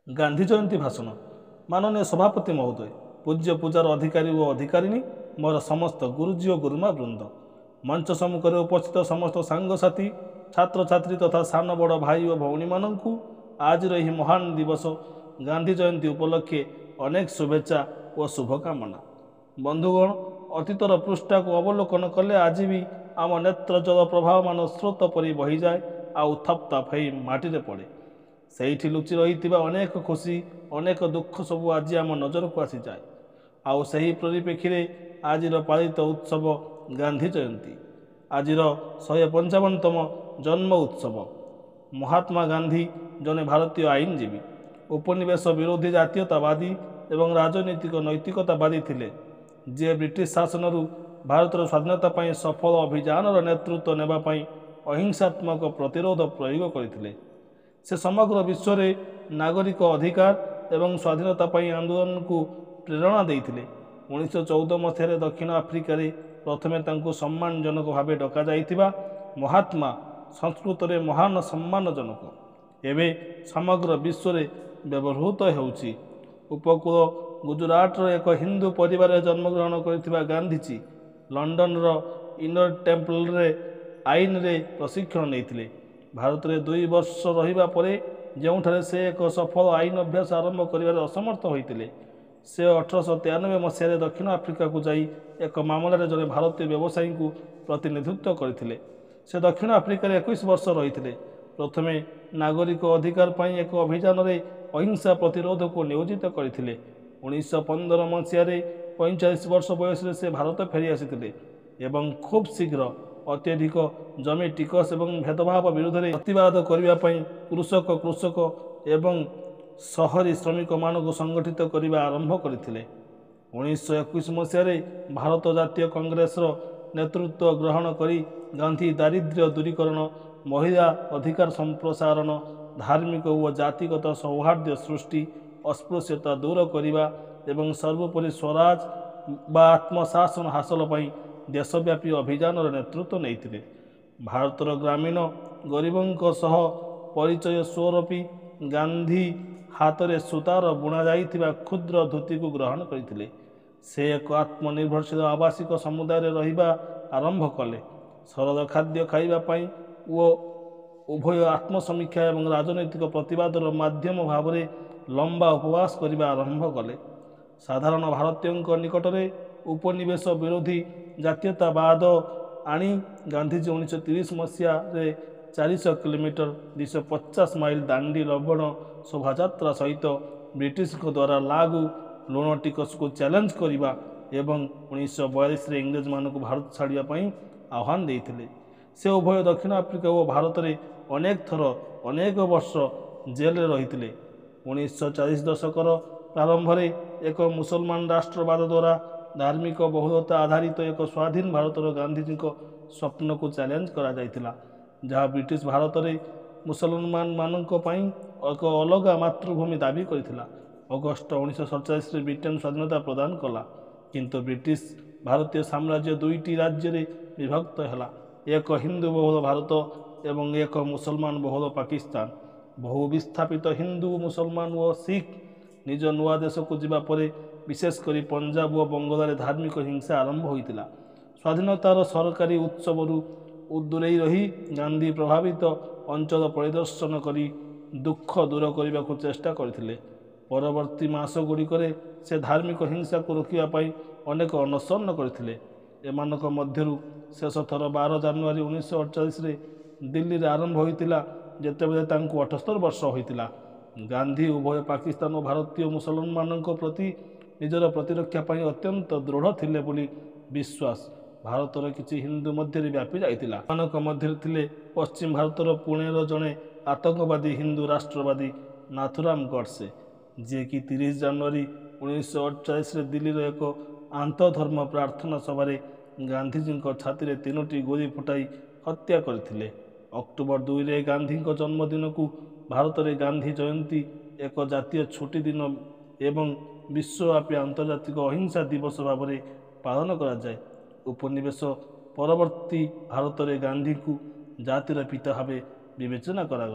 गांधी जयंती भाषण। माननीय सभापति महोदय, पूज्य पूजार अधिकारी और अधिकारिणी, मोर समस्त गुरुजी और गुरुमा वृंद, मंच सम्मुख में उपस्थित समस्त सांगसाथी, छात्र छात्री तथा सान बड़ भाई और भौणी मानू आज यह महान दिवस गांधी जयंती उपलक्षे अनेक शुभेच्छा और शुभकामना। बंधुगण, अतीतर पृष्ठा को अवलोकन कले आज भी आम नेत्र जल प्रभावमान स्रोत परि बही जाए आउ थप थप हो माटी पड़े। से लुचि रही अनेक खुशी अनेक दुख सबू आज आम नजर को आसी जाए। आउ सही परिप्रेक्षी में आज पालित उत्सव गांधी जयंती, आज 155तम जन्म उत्सव। महात्मा गांधी जने भारतीय आईनजीवी, उपनिवेश विरोधी जातीयतावादी एवं राजनीतिक नैतिकतावादी थिले, जे ब्रिटिश शासन भारतर स्वाधीनता पर सफल अभियान नेतृत्व नेबापी अहिंसात्मक प्रतिरोध प्रयोग करते। से समग्र विश्व में नागरिक अधिकार एवं स्वाधीनता पर आंदोलन को प्रेरणा देते। 1914 मसीह दक्षिण आफ्रिकार प्रथमे सम्मानजनक भाव डक जा महात्मा संस्कृत में महान सम्मानजनक एवं समग्र विश्व में व्यवहृत होउछि। उपकूल गुजरात एक हिंदू परिवार जन्मग्रहण कर गांधीजी लंडन इनर टेम्पल आईन रे प्रशिक्षण नहीं। भारत में 2 वर्ष रहिबा परे जोठारे से एक सफल आईन अभ्यास आरंभ कर असमर्थ होते, से 1893 मसीह दक्षिण आफ्रिका को जाई एक मामलें जड़े भारतीय व्यवसायी को प्रतिनिधित्व करते। से दक्षिण आफ्रिकार 21 वर्ष रही। प्रथमे नागरिक अधिकार पर एक अभियान में अहिंसा प्रतिरोध को नियोजित करते। 1915 मसीह 45 वर्ष बयस से भारत फेरी आसी एवं खूब शीघ्र अत्यधिक जमी टिकस एवं भेदभाव विरुद्ध प्रतिवाद करने कृषक एवं शहरी श्रमिक मानक संगठित करने आरंभ करते। 1921 मसीह भारत जातीय कांग्रेस नेतृत्व ग्रहण करी गांधी दारिद्र्य दूरीकरण, महिला अधिकार संप्रसारण, धार्मिक और जातिगत सौहार्द सृष्टि, अस्पृश्यता दूर करने एवं सर्वोपरि स्वराज व आत्मशासन हासिल पर देशव्यापी अभियान नेतृत्व नहीं। भारतर ग्रामीण गरीबों सह परिचय स्वरूपी गांधी हाथ में सूतार बुणा जाइथिबा क्षुद्र धोती को ग्रहण करते। से एक आत्मनिर्भरशील आवासिक समुदाय रहिबा आरंभ कले। सरल खाद्य खाइबापी वो उभय आत्मसमीक्षा एवं राजनैतिक प्रतिवादर माध्यम भाव में लंबा उपवास करने आरंभ कले। साधारण भारतीयों निकट में उपनिवेश विरोधी जातीयतावाद आनी गांधीजी 1930 मसीह 400 किलोमीटर 250 माइल दांडी लवण शोभायात्रा सहित ब्रिटिश द्वारा लागू लुण टिकस को चैलेंज करने एवं 1942 इंग्रेज मान भारत छाड़ापी आह्वान देते। से उभय दक्षिण आफ्रिका और भारत में अनेक थर अनेक वर्ष जेल रही। 1940 दशकर प्रारंभ में एक मुसलमान राष्ट्रवाद द्वारा धार्मिक बहुलता आधारित एक स्वाधीन भारतर गांधीजी स्वप्न को चैलेंज करा जायतिला, जहाँ ब्रिटिश भारत में मुसलमान मानक एक अलग मातृभूमि दाबी करथिला। अगस्ट 1947 ब्रिटेन स्वाधीनता प्रदान कला, किंतु ब्रिटिश भारतीय साम्राज्य 2टी राज्य में विभक्त है, एक हिंदू बहुल भारत एवं एक मुसलमान बहुल पाकिस्तान। बहु विस्थापित हिंदू मुसलमान और सिख निज नुआ देश को जीवा परे विशेषकर पंजाब और बंगाल धार्मिक हिंसा आरंभ होता। स्वाधीनतार सरकारी उत्सव दूरे रही गांधी प्रभावित अंचल परिदर्शन करी दुख दूर करने को चेष्टा करते। परवर्ती मास गुड़िक से धार्मिक हिंसा को रोकने अनेक अनशन करते। एमानक मध्यरु शेष थर 12 जनवरी 1948 दिल्ली में आरंभ होता, जितेबाला 78 वर्ष होता। गांधी उभय पाकिस्तान और भारतीय मुसलमान प्रति निजर प्रतिरक्षा अत्यंत दृढ़ थिले बोली विश्वास भारतर किसी हिंदू मध्य व्यापी जाइतिला। मानक मध्य थिले पश्चिम भारतर पुणेर जड़े आतंकवादी हिंदू राष्ट्रवादी नाथुराम गडसे, जे कि 30 जनवरी 1948 दिल्लीर एक आंतधर्म प्रार्थना सभा गांधीजी छाती में 3टी गोली फुटाई हत्या करथिले। अक्टोबर 2 रे गांधी जन्मदिन को भारत में गांधी जयंती एक जातीय छुट्टी दिन एवं विश्वव्यापी आंतर्जातिक अहिंसा दिवस भाव में पालन करा जाए। उपनिवेश परवर्ती भारत में गांधी को जातिर पिता भाव विवेचना करा गला।